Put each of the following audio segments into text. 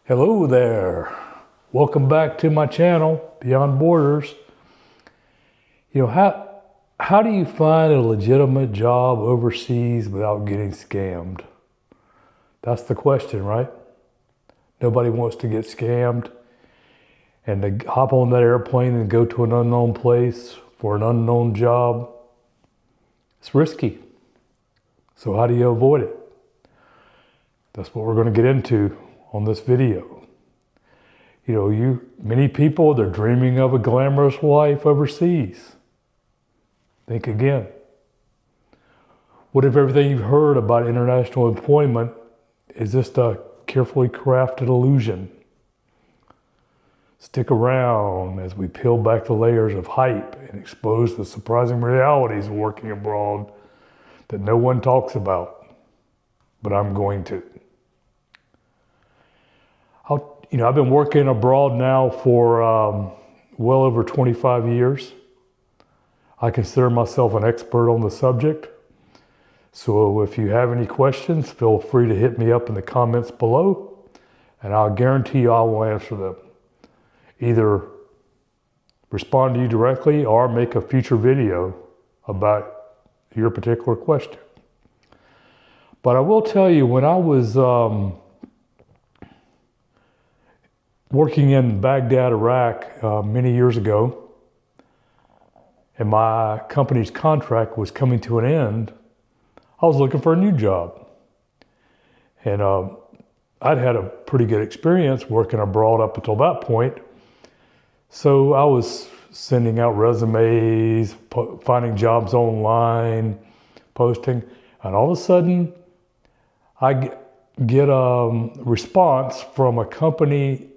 Hello there. Welcome back to my channel, Beyond Borders. How do you find a legitimate job overseas without getting scammed? That's the question, right? Nobody wants to get scammed and to hop on that airplane and go to an unknown place for an unknown job. It's risky. So how do you avoid it? That's what we're going to get into on this video. Many people, they're dreaming of a glamorous life overseas. Think again. What if everything you've heard about international employment is just a carefully crafted illusion? Stick around as we peel back the layers of hype and expose the surprising realities of working abroad that no one talks about, but I'm going to. I've been working abroad now for well over 25 years. I consider myself an expert on the subject. So if you have any questions, feel free to hit me up in the comments below, and I'll guarantee you I will answer them. Either respond to you directly or make a future video about your particular question. But I will tell you, when I was working in Baghdad, Iraq, many years ago, and my company's contract was coming to an end, I was looking for a new job. And I'd had a pretty good experience working abroad up until that point. So I was sending out resumes, finding jobs online, posting, and all of a sudden I get a response from a company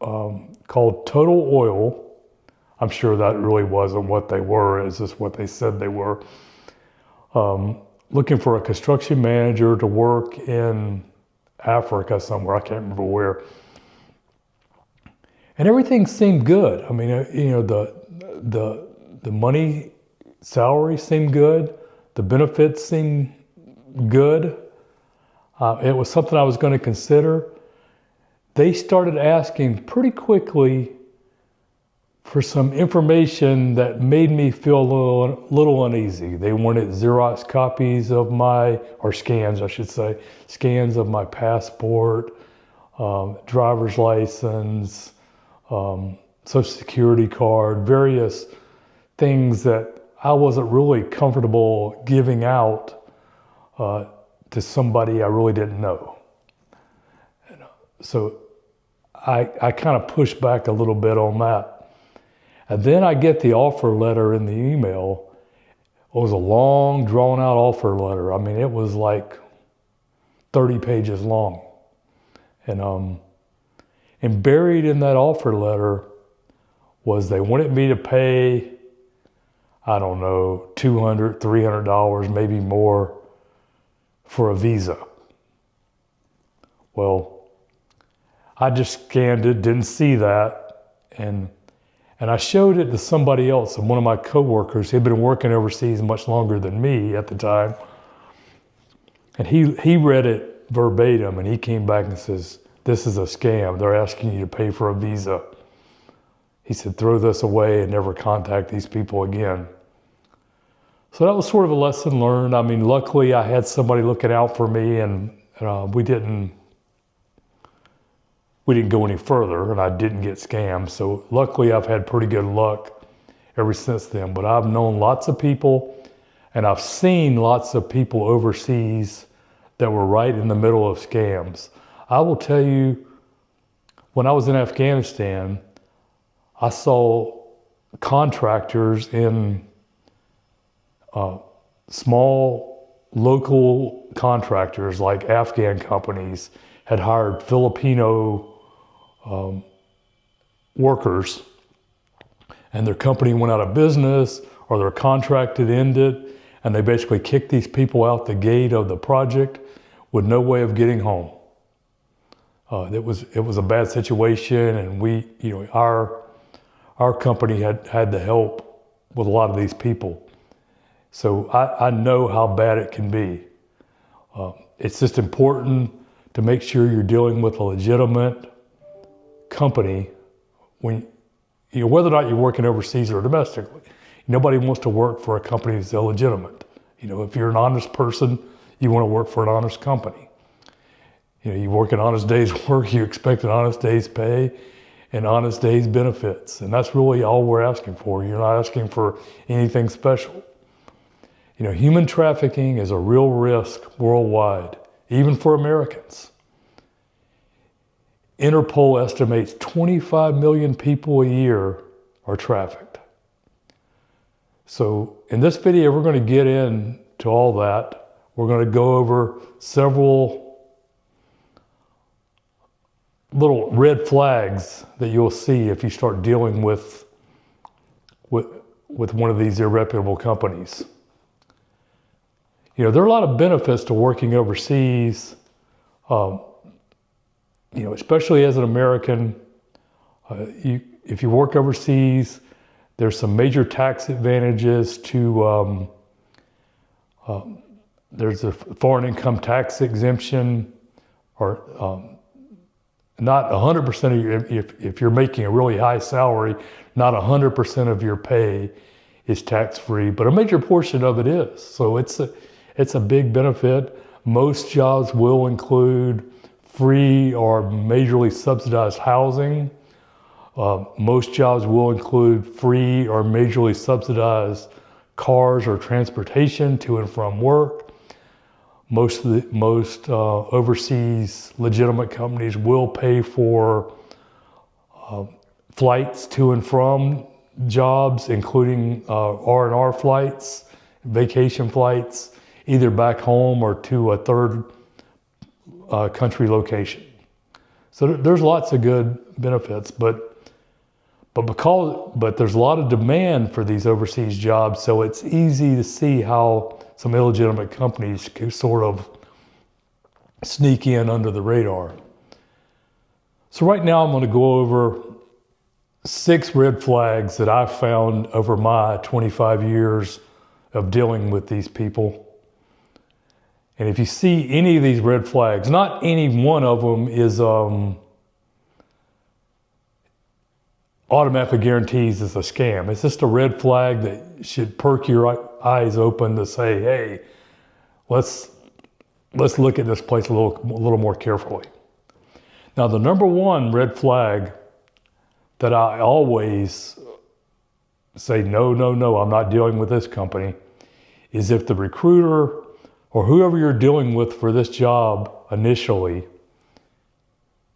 called Total Oil. I'm sure that really wasn't what they were, it's just what they said they were. Looking for a construction manager to work in Africa somewhere, I can't remember where. And everything seemed good. I mean, the money, salary seemed good. The benefits seemed good. It was something I was going to consider. They started asking pretty quickly for some information that made me feel a little uneasy. They wanted Xerox copies of or scans, I should say, scans of my passport, driver's license, social security card, various things that I wasn't really comfortable giving out to somebody I really didn't know. So I kind of pushed back a little bit on that. And then I get the offer letter in the email. It was a long, drawn-out offer letter. I mean, it was like 30 pages long. And buried in that offer letter was they wanted me to pay, I don't know, $200, $300, maybe more for a visa. Well, I just scanned it, didn't see that, and I showed it to somebody else, one of my coworkers. He'd been working overseas much longer than me at the time. And he read it verbatim, and he came back and says, "This is a scam. They're asking you to pay for a visa." He said, "Throw this away and never contact these people again." So that was sort of a lesson learned. I mean, luckily I had somebody looking out for me, and we didn't go any further, and I didn't get scammed. So luckily I've had pretty good luck ever since then. But I've known lots of people, and I've seen lots of people overseas that were right in the middle of scams. I will tell you, when I was in Afghanistan, I saw contractors in small local contractors like Afghan companies had hired Filipino workers, and their company went out of business or their contract had ended, and they basically kicked these people out the gate of the project with no way of getting home. It was a bad situation, and our company had to help with a lot of these people. So I know how bad it can be. It's just important to make sure you're dealing with a legitimate company, when whether or not you're working overseas or domestically, nobody wants to work for a company that's illegitimate. If you're an honest person, you want to work for an honest company. You work an honest day's work, you expect an honest day's pay and honest day's benefits. And that's really all we're asking for. You're not asking for anything special. Human trafficking is a real risk worldwide, even for Americans. Interpol estimates 25 million people a year are trafficked. So in this video, we're going to get into all that. We're going to go over several little red flags that you'll see if you start dealing with one of these irreputable companies. There are a lot of benefits to working overseas, especially as an American. If you work overseas, there's some major tax advantages to, there's a foreign income tax exemption, or not 100% of your, if you're making a really high salary, not 100% of your pay is tax-free, but a major portion of it is. So it's a big benefit. Most jobs will include free or majorly subsidized housing. Most jobs will include free or majorly subsidized cars or transportation to and from work. Most overseas legitimate companies will pay for flights to and from jobs, including R&R flights, vacation flights, either back home or to a third country location. So there's lots of good benefits, but there's a lot of demand for these overseas jobs, so it's easy to see how some illegitimate companies can sort of sneak in under the radar. So right now I'm going to go over 6 red flags that I've found over my 25 years of dealing with these people. And if you see any of these red flags, not any one of them is automatically guarantees it's a scam. It's just a red flag that should perk your eyes open to say, hey, let's look at this place a little more carefully. Now, the number one red flag that I always say, no, I'm not dealing with this company, is if the recruiter or whoever you're dealing with for this job initially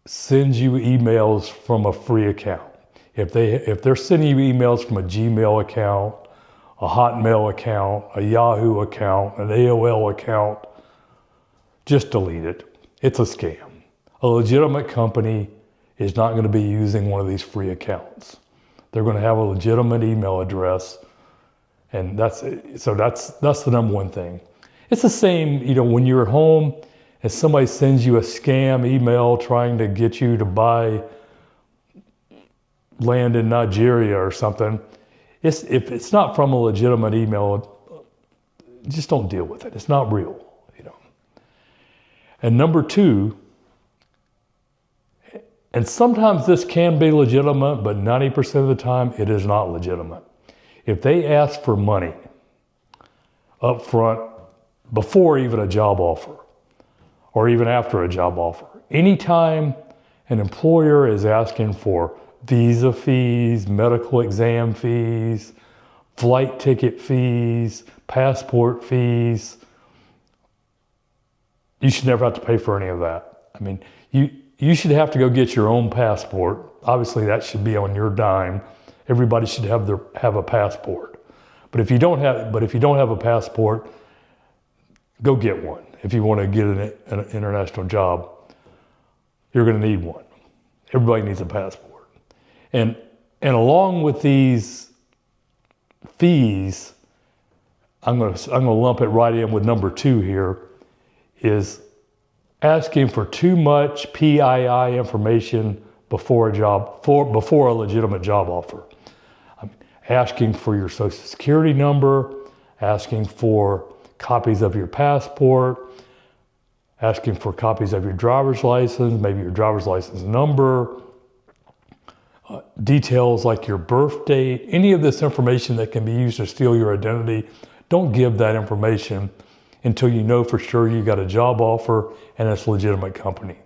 sends you emails from a free account. If they're sending you emails from a Gmail account, a Hotmail account, a Yahoo account, an AOL account, just delete it. It's a scam. A legitimate company is not going to be using one of these free accounts. They're going to have a legitimate email address, and that's the number one thing. It's the same, when you're at home and somebody sends you a scam email trying to get you to buy land in Nigeria or something. If it's not from a legitimate email, just don't deal with it. It's not real, And number 2, and sometimes this can be legitimate, but 90% of the time it is not legitimate. If they ask for money up front before even a job offer, or even after a job offer, anytime an employer is asking for visa fees, medical exam fees, flight ticket fees, passport fees, you should never have to pay for any of that. I mean, you should have to go get your own passport. Obviously, that should be on your dime. Everybody should have a passport. But if you don't have a passport, go get one. If you want to get an international job, you're going to need one. Everybody needs a passport. And along with these fees, I'm going to lump it right in with number 2 here, is asking for too much PII information before a legitimate job offer. Asking for your social security number, asking for copies of your passport, asking for copies of your driver's license, maybe your driver's license number, details like your birth date, any of this information that can be used to steal your identity. Don't give that information until you know for sure you got a job offer and it's a legitimate company.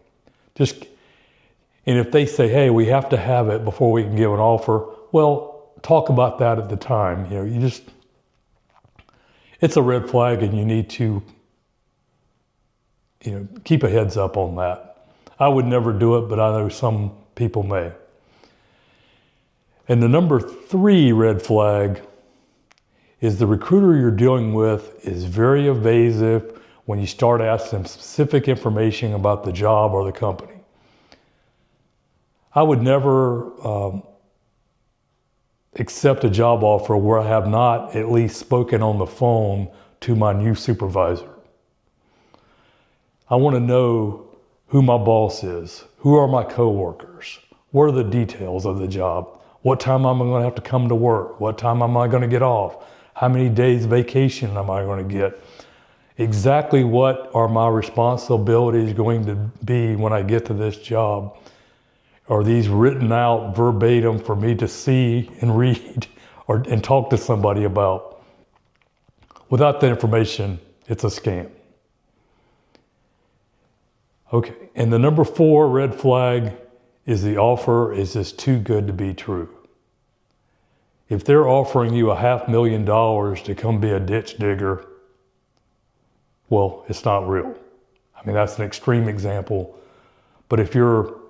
And if they say, hey, we have to have it before we can give an offer, well, talk about that at the time. It's a red flag and you need to, keep a heads up on that. I would never do it, but I know some people may. And the number 3 red flag is the recruiter you're dealing with is very evasive when you start asking them specific information about the job or the company. I would never accept a job offer where I have not at least spoken on the phone to my new supervisor. I want to know who my boss is, who are my coworkers, what are the details of the job, what time am I going to have to come to work, what time am I going to get off, how many days vacation am I going to get, exactly what are my responsibilities going to be when I get to this job. Are these written out verbatim for me to see and read and talk to somebody about? Without that information, it's a scam. Okay, and the number 4 red flag is the offer is just too good to be true. If they're offering you $500,000 to come be a ditch digger, well, it's not real. I mean, that's an extreme example. But if your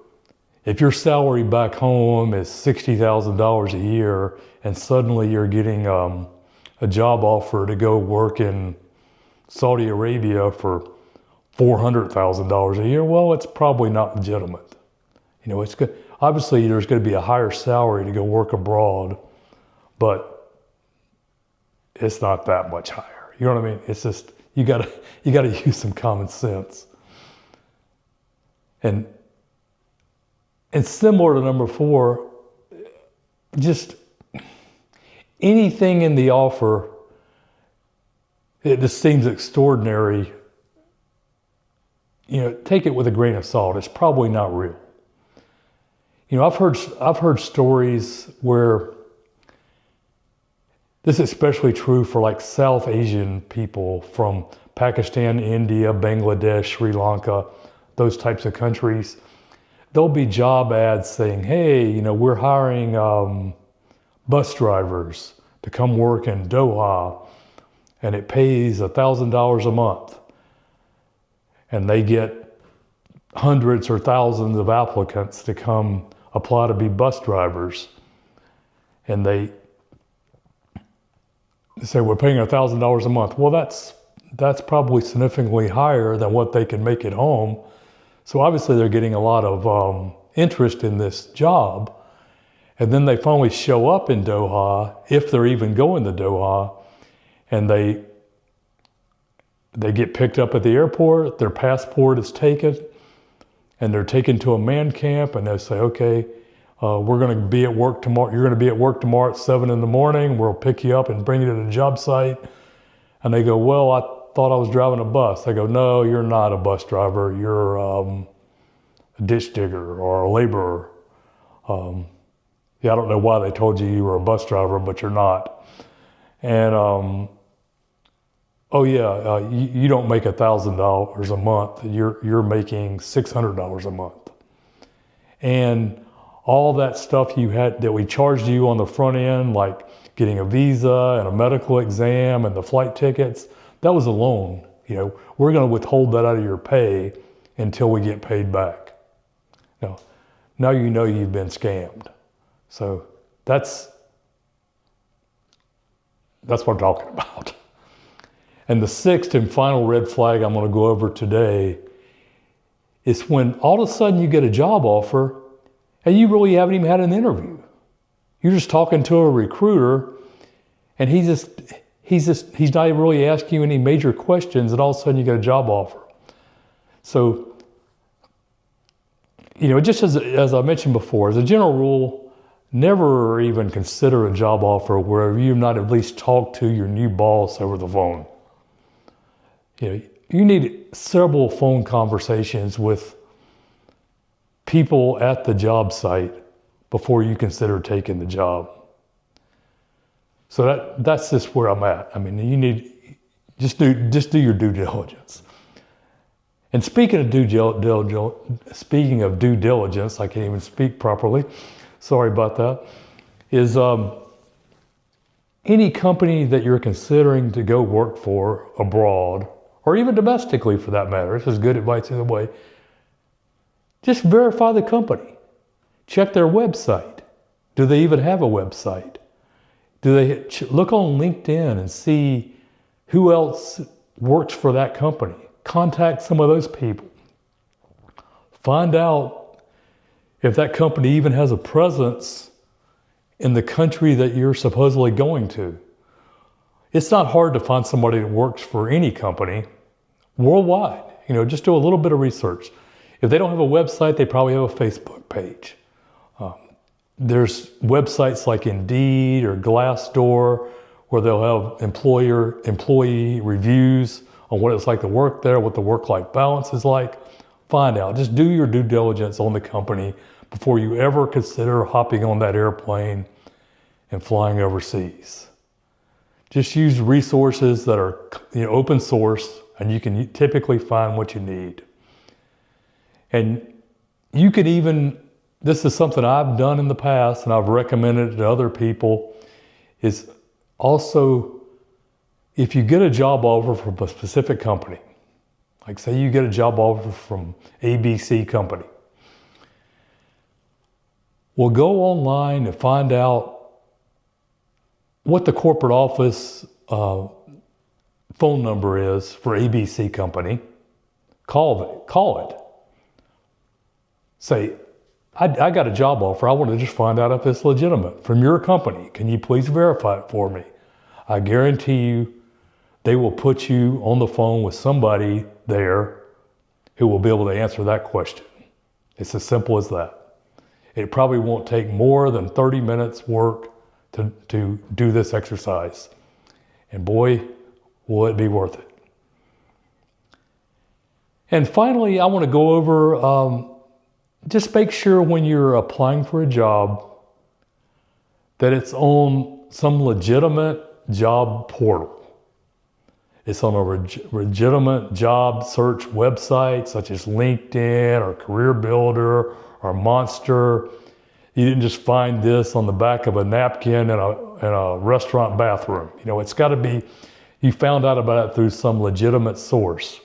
salary back home is $60,000 a year and suddenly you're getting a job offer to go work in Saudi Arabia for $400,000 a year, well, it's probably not legitimate. It's good. Obviously, there's going to be a higher salary to go work abroad, but it's not that much higher. You know what I mean? It's just you got to use some common sense. And similar to number 4, just anything in the offer, it just seems extraordinary. Take it with a grain of salt. It's probably not real. I've heard stories where this is especially true for like South Asian people from Pakistan, India, Bangladesh, Sri Lanka, those types of countries. There'll be job ads saying, hey, we're hiring bus drivers to come work in Doha and it pays $1,000 a month. And they get hundreds or thousands of applicants to come apply to be bus drivers. And they say, we're paying $1,000 a month. Well, that's probably significantly higher than what they can make at home. So obviously they're getting a lot of interest in this job. And then they finally show up in Doha, if they're even going to Doha, and they get picked up at the airport, their passport is taken, and they're taken to a man camp, and they say, okay, we're going to be at work tomorrow. You're going to be at work tomorrow at 7 a.m. We'll pick you up and bring you to the job site. And they go, well, I thought I was driving a bus. They go, no, you're not a bus driver. You're a ditch digger or a laborer. I don't know why they told you were a bus driver, but you're not. And you don't make $1,000 a month. You're making $600 a month. And all that stuff you had that we charged you on the front end, like getting a visa and a medical exam and the flight tickets, that was a loan. We're going to withhold that out of your pay until we get paid back. Now you know you've been scammed. So that's what I'm talking about. And the 6th and final red flag I'm going to go over today is when all of a sudden you get a job offer and you really haven't even had an interview. You're just talking to a recruiter and he's not even really asking you any major questions, and all of a sudden you get a job offer. So, just as I mentioned before, as a general rule, never even consider a job offer where you've not at least talked to your new boss over the phone. You need several phone conversations with people at the job site before you consider taking the job. So that's just where I'm at. I mean, you need just do your due diligence. And speaking of due diligence, I can't even speak properly. Sorry about that. Is any company that you're considering to go work for abroad, or even domestically for that matter, this is good advice either way, just verify the company. Check their website. Do they even have a website? Do they look on LinkedIn and see who else works for that company? Contact some of those people. Find out if that company even has a presence in the country that you're supposedly going to. It's not hard to find somebody that works for any company worldwide. Just do a little bit of research. If they don't have a website, they probably have a Facebook page. There's websites like Indeed or Glassdoor where they'll have employee reviews on what it's like to work there, what the work-life balance is like. Find out. Just do your due diligence on the company before you ever consider hopping on that airplane and flying overseas. Just use resources that are open source, and you can typically find what you need. And you could even, this is something I've done in the past and I've recommended to other people, is also if you get a job offer from a specific company, like say you get a job offer from ABC company, well, go online and find out what the corporate office phone number is for ABC company. Call it. Say, I got a job offer. I want to just find out if it's legitimate from your company. Can you please verify it for me? I guarantee you they will put you on the phone with somebody there who will be able to answer that question. It's as simple as that. It probably won't take more than 30 minutes work to do this exercise. And boy, will it be worth it. And finally, I want to go over, just make sure when you're applying for a job that it's on some legitimate job portal. It's on a legitimate job search website such as LinkedIn or Career Builder or Monster. You didn't just find this on the back of a napkin in a restaurant bathroom. It's got to be, you found out about it through some legitimate source.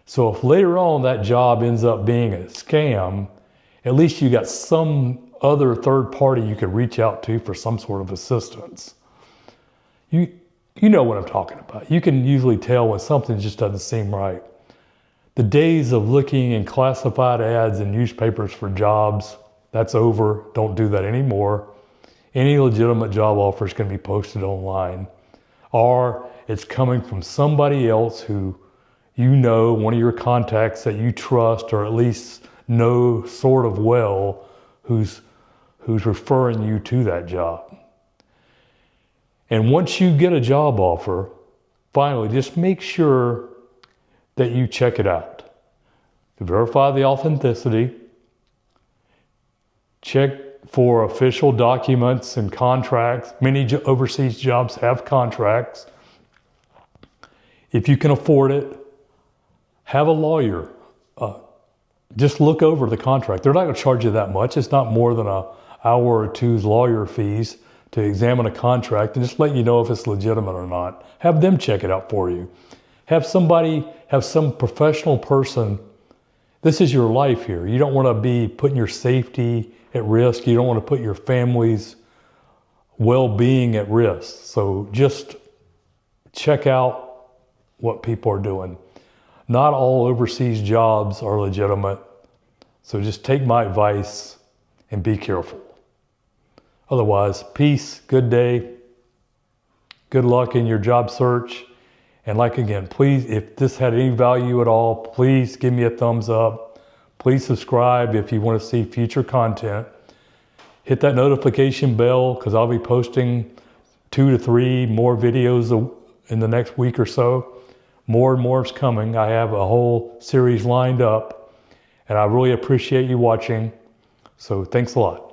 So if later on that job ends up being a scam, at least you got some other third party you could reach out to for some sort of assistance. You know what I'm talking about. You can usually tell when something just doesn't seem right. The days of looking in classified ads in newspapers for jobs, that's over. Don't do that anymore. Any legitimate job offer is going to be posted online, or it's coming from somebody else who one of your contacts that you trust or at least know sort of well, who's referring you to that job. And once you get a job offer, finally, just make sure that you check it out. To verify the authenticity, check for official documents and contracts. Many overseas jobs have contracts. If you can afford it, have a lawyer. Just look over the contract. They're not going to charge you that much. It's not more than an hour or two's lawyer fees to examine a contract and just let you know if it's legitimate or not. Have them check it out for you. Have some professional person. This is your life here. You don't want to be putting your safety at risk. You don't want to put your family's well-being at risk. So just check out what people are doing. Not all overseas jobs are legitimate. So just take my advice and be careful. Otherwise, peace, good day, good luck in your job search. And again, please, if this had any value at all, please give me a thumbs up. Please subscribe if you want to see future content. Hit that notification bell because I'll be posting 2 to 3 more videos in the next week or so. More and more is coming. I have a whole series lined up, and I really appreciate you watching. So thanks a lot.